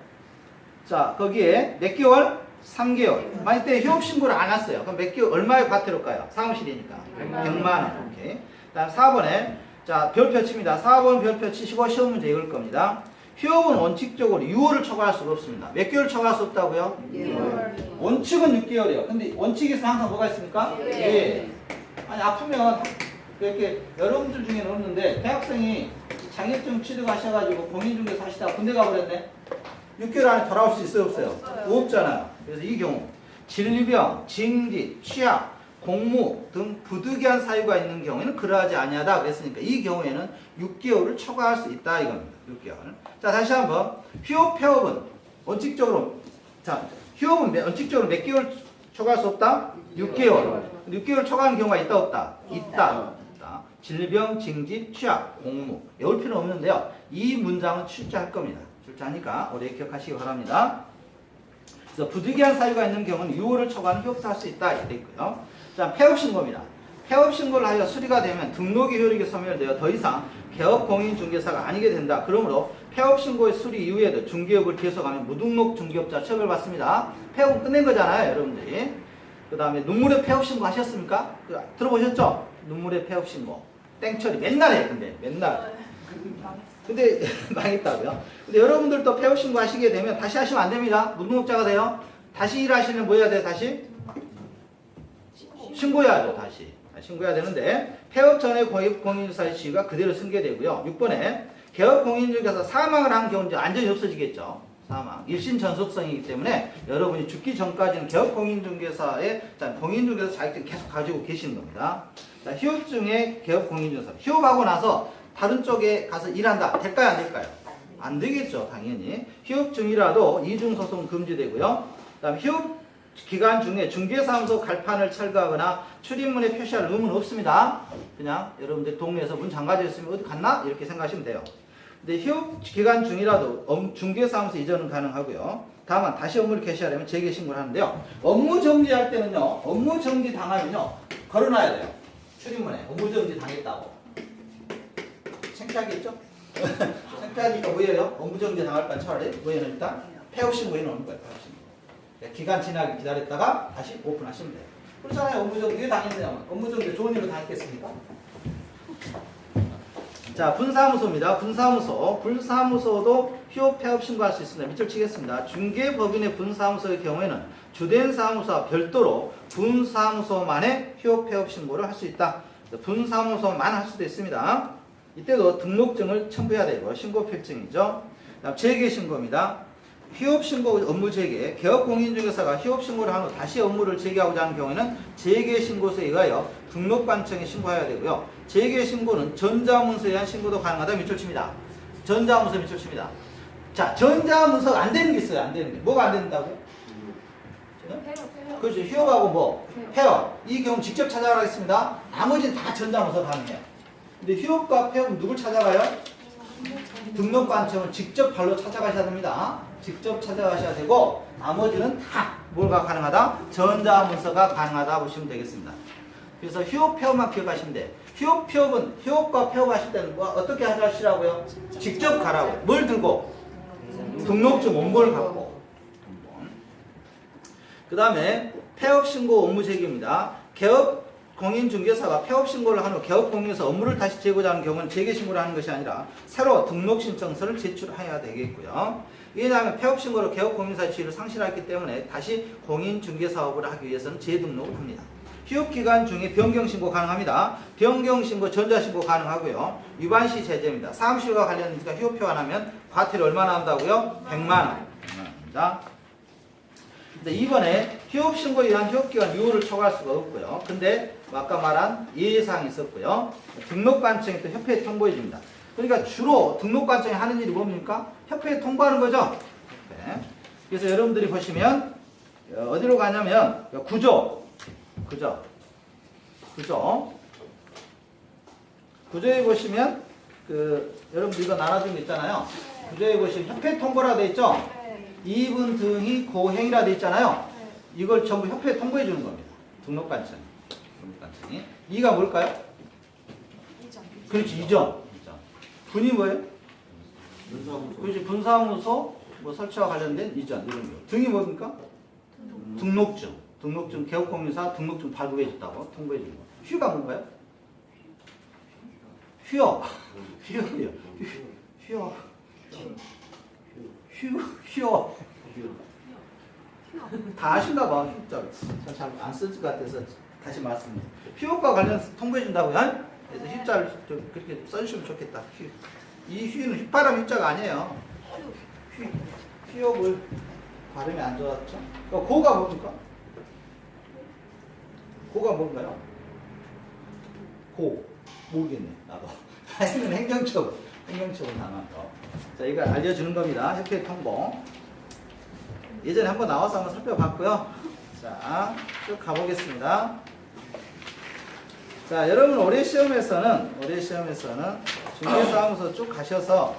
자, 거기에 몇 개월? 3개월. 만약 때 휴업 신고를 안 했어요. 그럼 몇 개월, 얼마의 과태료일까요? 사무실이니까. 100만 원. 오케이. 다음 4번에, 자, 별표 칩니다. 4번 별표 치시고 시험 문제 읽을 겁니다. 휴업은 원칙적으로 6월을 초과할 수가 없습니다. 몇 개월 초과할 수 없다고요? 6월. 원칙은 6개월이에요. 근데 원칙에서 항상 뭐가 있습니까? 예. 아니, 아프면 이렇게 여러분들 중에는 없는데 대학생이 자격증 취득하셔가지고 공인중개사 하시다가 군대 가버렸네. 6개월 안에 돌아올 수 있어요 없어요? 없잖아요. 그래서 이 경우 질병, 징계, 취약, 공무 등 부득이한 사유가 있는 경우에는 그러하지 아니하다 그랬으니까 이 경우에는 6개월을 초과할 수 있다 이겁니다. 6개월. 자, 다시 한번 휴업 폐업은 원칙적으로 원칙적으로 몇 개월 초과할 수 없다? 6개월. 6개월 초과하는 경우가 있다 없다? 있다. 질병, 징집, 취약, 공무 외울 필요는 없는데요. 이 문장은 출제할 겁니다. 출제하니까 오래 기억하시기 바랍니다. 그래서 부득이한 사유가 있는 경우는 6월을 초과하는 휴업도 할 수 있다 이렇게 있고요. 자, 폐업신고입니다. 폐업신고를 하여 수리가 되면 등록의 효력이 소멸되어 더 이상 개업공인중개사가 아니게 된다. 그러므로 폐업신고의 수리 이후에도 중개업을 계속하면 무등록 중개업자 처벌받습니다. 폐업은 끝낸 거잖아요, 여러분들이. 그 다음에 눈물의 폐업신고 하셨습니까? 들어보셨죠? 눈물의 폐업신고. 땡처리 맨날 해, 근데 맨날. 근데 망했다고요? 근데 여러분들도 폐업신고 하시게 되면 다시 하시면 안 됩니다. 무등록자가 돼요. 다시 일하시면 뭐 해야 돼요? 다시? 신고해야죠. 다시 신고해야 되는데 폐업 전에 공인중개사의 지위가 그대로 승계되고요. 6번에 개업공인중개사 사망을 한 경우는 완전히 없어지겠죠. 사망. 일신 전속성이기 때문에 여러분이 죽기 전까지는 개업공인중개사의 공인중개사 자격증 계속 가지고 계시는 겁니다. 자, 휴업 중에 개업공인중개사. 휴업하고 나서 다른 쪽에 가서 일한다. 될까요? 안 될까요? 안 되겠죠. 당연히. 휴업 중이라도 이중소송 금지되고요. 그다음 휴업 기간 중에 중개사무소 갈판을 철거하거나 출입문에 표시할 의무는 없습니다. 그냥 여러분들 동네에서 문 잠가져 있으면 어디 갔나? 이렇게 생각하시면 돼요. 근데 휴업 기간 중이라도 중개사무소 이전은 가능하고요. 다만 다시 업무를 개시하려면 재개 신고를 하는데요. 업무 정지할 때는요. 업무 정지 당하면요. 걸어놔야 돼요. 출입문에 업무 정지 당했다고. 창피하겠죠? 창피하니까 뭐예요? 업무 정지 당할 건 차라리 뭐예요? 일단 폐업 신고해 놓는 거예요. 폐업 신고. 기간 지나기 기다렸다가 다시 오픈하시면 돼요. 그렇잖아요. 업무 정지 왜 당했느냐? 업무 정지 좋은 일로 당했겠습니까? 자, 분사무소입니다. 분사무소도 휴업 폐업 신고할 수 있습니다. 밑줄 치겠습니다. 중개법인의 분사무소의 경우에는 주된 사무소와 별도로 분사무소만의 휴업 폐업 신고를 할 수 있다. 분사무소만 할 수도 있습니다. 이때도 등록증을 첨부해야 되고 신고 필증이죠. 다음 재개 신고입니다. 휴업 신고 업무 재개. 개업공인중개사가 휴업 신고를 한 후 다시 업무를 재개하고자 하는 경우에는 재개 신고서에 의하여 등록관청에 신고해야 되고요. 재개 신고는 전자문서에 의한 신고도 가능하다. 밑줄 칩니다. 전자문서 밑줄 칩니다. 자, 전자문서가 안 되는 게 있어요. 안 되는 게. 뭐가 안 된다고요? 그렇죠. 휴업하고 뭐? 폐업. 이 경우 직접 찾아가겠습니다. 나머지는 다 전자문서 가능해요. 근데 휴업과 폐업은 누굴 찾아가요? 등록관청을 직접 발로 찾아가셔야 됩니다. 직접 찾아가셔야 되고 나머지는 다 뭐가 가능하다? 전자문서가 가능하다 보시면 되겠습니다. 그래서 휴업, 폐업만 기억하시면 돼요. 휴업, 폐업은 휴업과 폐업 하실 때는 뭐 어떻게 하시라고요? 직접 가라고. 뭘 들고? 등록증 원본을 갖고. 그 다음에 폐업 신고 업무 재개입니다. 개업 공인중개사가 폐업 신고를 한 후 개업공인에서 업무를 다시 재고자 하는 경우는 재개 신고를 하는 것이 아니라 새로 등록 신청서를 제출해야 되겠고요. 왜냐하면 폐업신고로 개업공인사 지위를 상실했기 때문에 다시 공인중개사업을 하기 위해서는 재등록을 합니다. 휴업기간 중에 변경신고 가능합니다. 변경신고, 전자신고 가능하고요. 위반시 제재입니다. 사무실과 관련해서 휴업표 안 하면 과태료 얼마 나온다고요? 100만 원. 100만 원입니다. 근데 이번에 휴업신고에 의한 휴업기간 유효를 초과할 수가 없고요. 근데 아까 말한 예외사항이 있었고요. 등록관청이 또 협회에 통보해줍니다. 그러니까 주로 등록관청이 하는 일이 뭡니까? 협회에 통보하는 거죠. 네. 그래서 여러분들이 보시면 어디로 가냐면 구조에 보시면 여러분들 이거 나눠준 거 있잖아요. 구조에 보시면 협회 통보라 돼 있죠. 이분 등이 고행이라 돼 있잖아요. 이걸 전부 협회에 통보해 주는 겁니다. 등록관청이. 이가 뭘까요? 그렇지, 이전. 분이 뭐예요? 그렇지, 분사무소 뭐 설치와 관련된 이전 이런 거. 등이 뭡니까? 등록증, 개업공인사 등록증 발급해 줬다고 통보해 주는 거. 휴가 뭔가요? 휴업. 다 아신가 봐. 잘 안 쓸 것 같아서 다시 말씀드립니다. 휴업과 관련해서 통보해 준다고요? 그래서 휴자를 좀 그렇게 써주시면 좋겠다. 이 휴는 휘파람 휴자가 아니에요. 휴업을 발음이 안 좋았죠? 고가 뭡니까? 고가 뭔가요? 모르겠네. 나도. 다행은 행정처분 나만 더. 자, 이거 알려주는 겁니다. 협회 통보. 예전에 한번 나와서 한번 살펴봤고요. 자, 쭉 가보겠습니다. 자, 여러분 올해 시험에서는 중개사무소 쭉 가셔서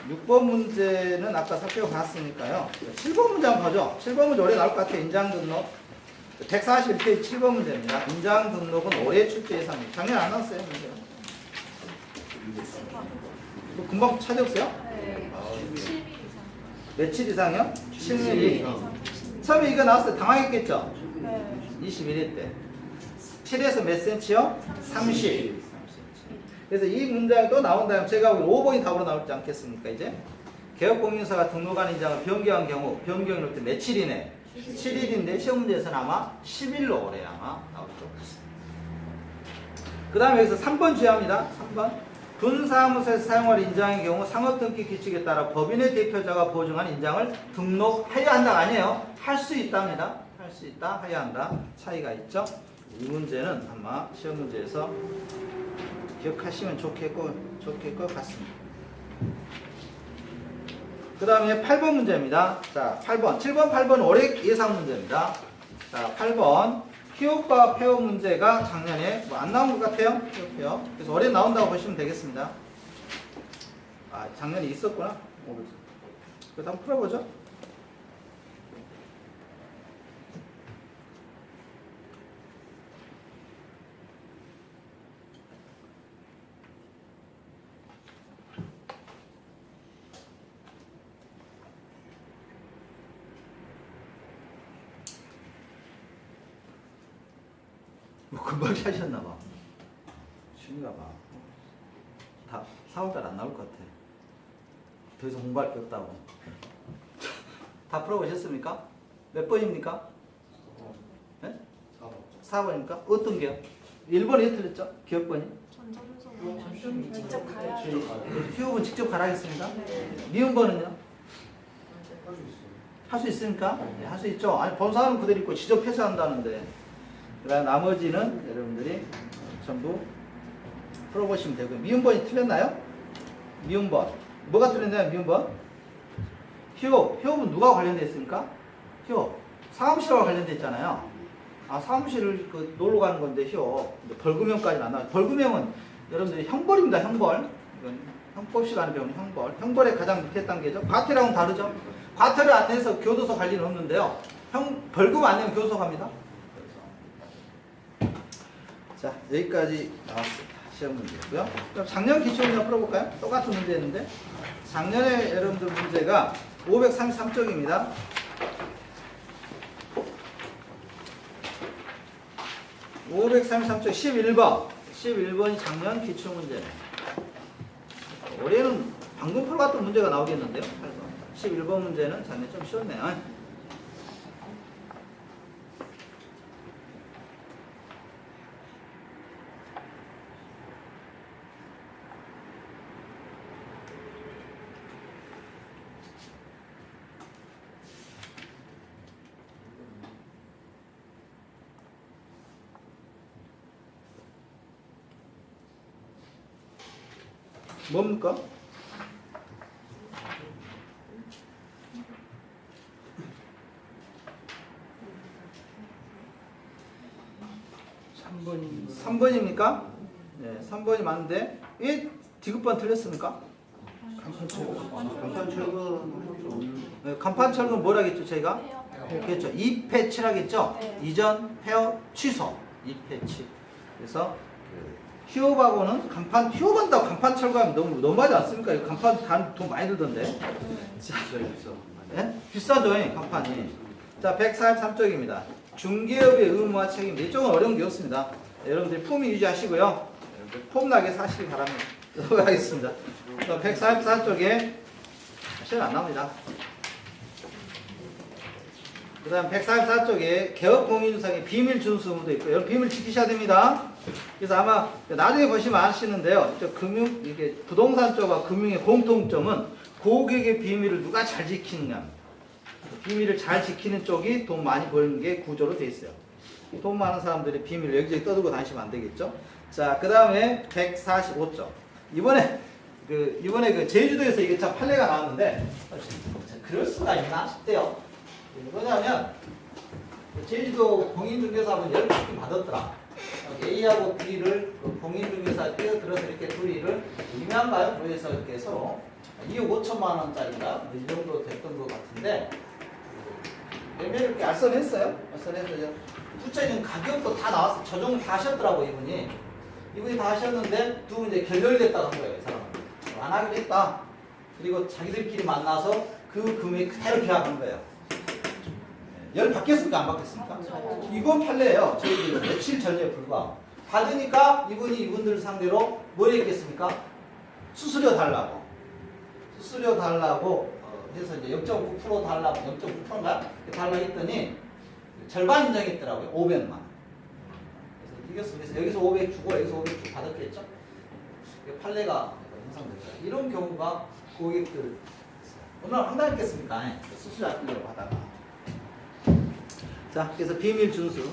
6번 문제는 아까 살펴봤으니까요. 7번 문제 한번 보죠. 7번 문제 올해 나올 것 같아요. 인장등록 141페이지 7번 문제입니다. 인장등록은 올해 출제 예상입니다. 작년 안 나왔어요. 문제가. 금방 찾았어요? 네. 7일 이상. 며칠 이상이요? 7일. 처음에 이거 나왔을 때 당황했겠죠? 네. 21일 때. 7에서 몇 센치요? 30. 그래서 이 문장이 또 나온다면 제가 5번이 답으로 나올지 않겠습니까? 이제 개업공인사가 등록한 인장을 변경한 경우 변경일 때 며칠이네? 7일인데 시험 문제에서는 아마 10일로 올해 아마 나올 것 같습니다. 그 다음에 여기서 3번 주의합니다. 3번. 분사무소에서 사용할 인장의 경우 상업등기 규칙에 따라 법인의 대표자가 보증한 인장을 등록해야 한다 아니에요. 할 수 있답니다. 할 수 있다, 해야 한다. 차이가 있죠. 이 문제는 아마 시험 문제에서 기억하시면 좋을 것 같습니다. 그 다음에 8번 문제입니다. 자, 8번. 7번, 8번 올해 예상 문제입니다. 자, 8번. 휴업과 폐업 문제가 작년에 안 나온 것 같아요. 휴업. 그래서 올해 나온다고 보시면 되겠습니다. 아, 작년에 있었구나. 그래서 한번 풀어보죠. 금방 찾으셨나봐. 쉬운가 봐. 다 4월달 안 나올 것 같아. 더 이상 공부할 게 없다고. 다 풀어보셨습니까? 몇 번입니까? 네? 4번입니까? 어떤 게요? 1번이 왜 틀렸죠? 기억번이? 전자분석 직접 가야 돼. 휴업은 직접 가라겠습니다. 네. 미음번은요? 할 수 있습니까? 네, 할 수 있죠. 아니, 본사는 그대로 있고 지적 폐쇄한다는데. 그다음 나머지는 여러분들이 전부 풀어보시면 되고요. 미음번이 틀렸나요? 미음번. 뭐가 틀렸나요? 미음번? 휴업은 누가 관련되어 있습니까? 휴업. 사무실과 관련되어 있잖아요. 아, 사무실을 놀러 가는 건데 휴업. 벌금형까지는 안 나와요. 벌금형은 여러분들이 형벌입니다. 형벌. 이건 형법 시간에 배우는 형벌. 형벌의 가장 밑에 단계죠. 과태료하고는 다르죠. 과태료 안 내서 교도소 갈 일은 없는데요. 벌금 안 내면 교도소 갑니다. 자, 여기까지 나왔습니다. 시험 문제고요. 그럼 작년 기출문제 풀어볼까요? 똑같은 문제였는데 작년에 여러분들 문제가 533쪽입니다. 533쪽 11번. 11번이 작년 기출문제네. 올해는 방금 풀어봤던 문제가 나오겠는데요. 8번. 11번 문제는 자네 좀 쉬웠네요. 뭡니까? 번입니다. 3번입니까? 네, 3번이 맞는데 왜 디귿번 틀렸습니까? 간판 철거는 네, 간판 철거는 뭐라겠죠 저희가? 그렇죠. 2패치라겠죠? 네. 이전, 폐업, 취소. 2패치. 그래서 휴업하고는 간판, 휴업한다고 간판 철거하면 너무하지 않습니까? 이거 간판 돈 많이 들던데. 자, 네? 비싸죠, 이 간판이. 자, 143쪽입니다. 중개업의 의무와 책임. 이쪽은 어려운 게 없습니다. 네, 여러분들이 품위 유지하시고요. 폼나게 사시기 바랍니다. 넘어가겠습니다. 144쪽에 시간 안 나옵니다. 그 다음 144쪽에 개업공인주상의 비밀 준수 의무도 있고, 여러분 비밀 지키셔야 됩니다. 그래서 아마 나중에 보시면 아시는데요. 이게 부동산 쪽과 금융의 공통점은 고객의 비밀을 누가 잘 지키느냐. 비밀을 잘 지키는 쪽이 돈 많이 버는 게 구조로 돼 있어요. 돈 많은 사람들이 비밀을 여기저기 떠들고 다니시면 안 되겠죠. 자, 그 다음에 145쪽. 이번에 그 제주도에서 이게 참 판례가 나왔는데, 그럴 수가 있나 싶대요. 뭐냐면, 제주도 공인중개사는 10바퀴 받았더라. A하고 B를 공인중개사에 뛰어들어서 이렇게 둘이를 임야인가요? 그래서 이렇게 서로 2억 5천만 원짜리인가? 이 정도 됐던 것 같은데, 매매를 이렇게 알선했어요. 알선해서 구체적인 가격도 다 나왔어. 조정을 다 하셨더라고, 이분이. 이분이 다 하셨는데, 두 분 이제 결렬됐다고 한 거예요, 이 사람은. 안 하기로 했다. 그리고 자기들끼리 만나서 그 금액 그대로 계약한 거예요. 열 받겠습니까? 안 받겠습니까? 이건 판례예요. 저희들 며칠 전에 불과. 받으니까 이분들 상대로 뭘 했겠습니까? 수수료 달라고. 수수료 달라고 해서 이제 0.9% 달라고, 0.9%인가? 달라고 했더니 절반 인정했더라고요. 500만 원. 그래서 이겼습니다. 여기서 500 주고 여기서 500 주고 받았겠죠? 판례가 형성됐죠. 이런 경우가 고객들 얼마나 황당했겠습니까? 수수료 아끼려고 하다가. 자, 그래서 비밀 준수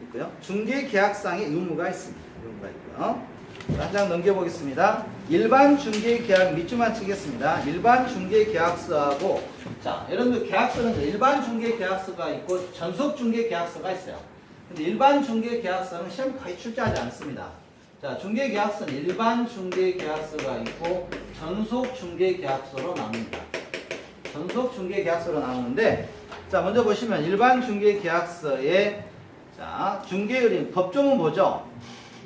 있고요. 중개 계약상의 의무가 있습니다. 의무가 있고요. 한 장 넘겨보겠습니다. 일반 중개 계약 밑줄만 치겠습니다. 일반 중개 계약서하고, 자, 여러분들 계약서는 일반 중개 계약서가 있고 전속 중개 계약서가 있어요. 근데 일반 중개 계약서는 시험 거의 출제하지 않습니다. 자, 중개 계약서는 일반 중개 계약서가 있고 전속 중개 계약서로 나눕니다. 전속 중개 계약서로 나오는데, 자, 먼저 보시면 일반 중개 계약서에, 자, 중개 의뢰 법조문 보죠.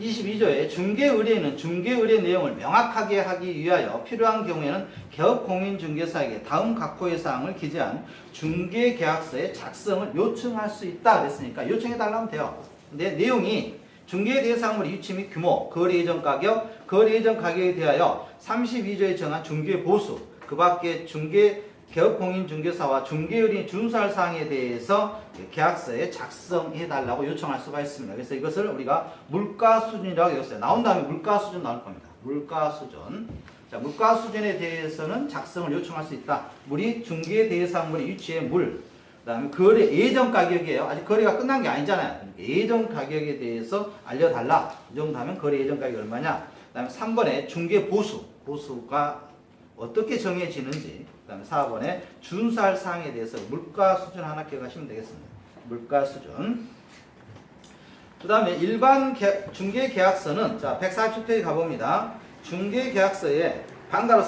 22조에 중개 의뢰는 중개 의뢰 내용을 명확하게 하기 위하여 필요한 경우에는 개업공인중개사에게 다음 각호의 사항을 기재한 중개 계약서의 작성을 요청할 수 있다 그랬으니까 요청해 달라면 돼요. 근데 내용이 중개 대상물의 유치 및 규모, 거래 예정 가격, 거래 예정 가격에 대하여 32조에 정한 중개 보수, 그 밖에 중개 개업공인중개사와 중개의뢰인이 준수할 사항에 대해서 계약서에 작성해달라고 요청할 수가 있습니다. 그래서 이것을 우리가 물가수준이라고 했어요. 나온 다음에 물가수준 나올 겁니다. 물가수준. 자, 물가수준에 대해서는 작성을 요청할 수 있다. 물이 중개 대상물의 유치의 물. 그 다음에 거래 예정 가격이에요. 아직 거래가 끝난 게 아니잖아요. 예정 가격에 대해서 알려달라. 이 정도 하면 거래 예정 가격이 얼마냐. 그 다음에 3번에 중개 보수. 보수가 어떻게 정해지는지. 그 다음에 4번에 준수할 사항에 대해서 물가 수준 하나 기억하시면 되겠습니다. 물가 수준. 그 다음에 일반 중개 계약서는, 자, 140페이지 가봅니다. 중개 계약서에 방가로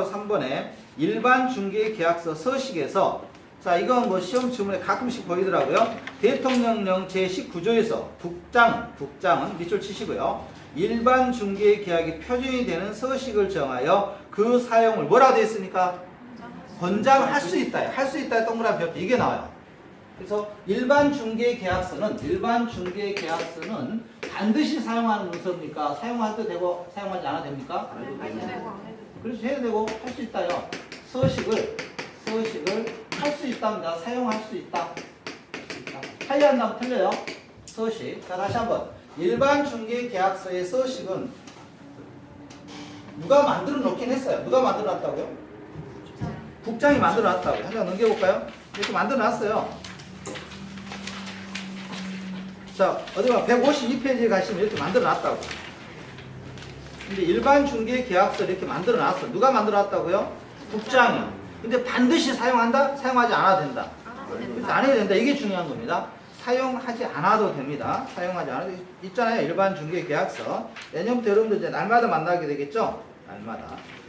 3번에 일반 중개 계약서 서식에서, 자, 이건 뭐 시험 지문에 가끔씩 보이더라고요. 대통령령 제19조에서 국장은 밑줄 치시고요. 일반 중개 계약이 표준이 되는 서식을 정하여 그 사용을 뭐라고 되어 있습니까? 권장할 수 있다. 할 수 있다. 동그라미 벽 이게 나와요. 그래서 일반 중개 계약서는 반드시 사용하는 문서입니까? 사용할 때 되고 사용하지 않아도 됩니까? 그래서 해야 되고 할 수 있다요. 서식을 할 수 있답니다. 사용할 수 있다. 하이한다면 틀려요. 서식. 자, 다시 한번. 일반 중개 계약서의 서식은 누가 만들어 놓긴 했어요. 누가 만들어 놨다고요? 국장이 만들어 놨다고요. 한 장 넘겨볼까요? 이렇게 만들어 놨어요. 자, 어디가 152페이지에 가시면 이렇게 만들어 놨다고. 근데 일반 중개 계약서 이렇게 만들어 놨어. 누가 만들어 놨다고요? 국장이요. 근데 반드시 사용한다? 사용하지 않아도 된다. 그래서 안 해도 된다. 이게 중요한 겁니다. 사용하지 않아도 됩니다. 사용하지 않아도 있잖아요. 일반 중개 계약서. 내년부터 여러분들 이제 날마다 만나게 되겠죠?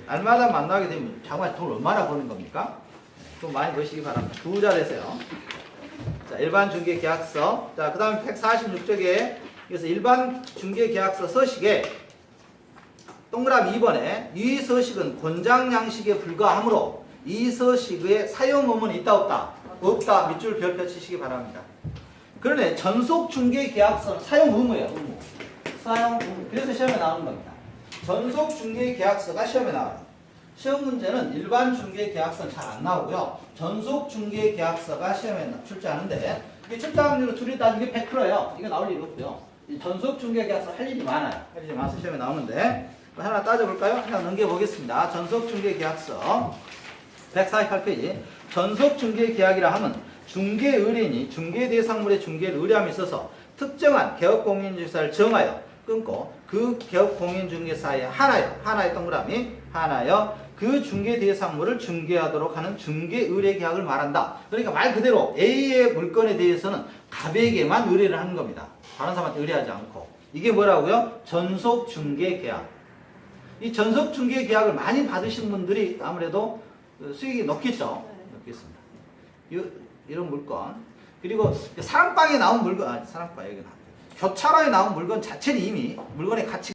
날마다 만나게 되면 정말 돈 얼마나 버는 겁니까? 돈 많이 버시기 바랍니다. 부자 되세요. 자, 일반 중개 계약서. 자, 그 다음에 146쪽에 그래서 일반 중개 계약서 서식에 동그라미 2번에 이 서식은 권장 양식에 불과하므로 이 서식의 사용 의무는 있다 없다? 없다. 밑줄 별표 치시기 바랍니다. 그러네. 전속 중개 계약서는 사용 의무예요. 의무. 사용 의무. 그래서 시험에 나오는 겁니다. 전속 중개 계약서가 시험에 나와요. 시험 문제는 일반 중개 계약서는 잘 안 나오고요. 전속 중개 계약서가 시험에 출제하는데 이게 출제 확률은 둘이 따지면 100%예요. 이거 나올 일 없고요. 이 전속 중개 계약서 할 일이 많아요. 할 일이 많아서 시험에 나오는데 하나 따져볼까요? 하나 넘겨보겠습니다. 전속 중개 계약서 148페이지. 전속 중개 계약이라 하면 중개 의뢰인이 중개 대상물의 중개를 의뢰함에 있어서 특정한 개업 공인중개사를 정하여 끊고 그 개업 공인중개사의 하나의 동그라미 하나여 그 중개 대상물을 중개하도록 하는 중개 의뢰 계약을 말한다. 그러니까 말 그대로 A의 물건에 대해서는 갑에게만 의뢰를 하는 겁니다. 다른 사람한테 의뢰하지 않고. 이게 뭐라고요? 전속 중개 계약. 이 전속 중개 계약을 많이 받으신 분들이 아무래도 수익이 높겠죠. 높겠습니다. 이런 물건. 그리고 사랑방에 나온 물건, 사랑방 여기 교차로에 나온 물건 자체는 이미 물건의 가치가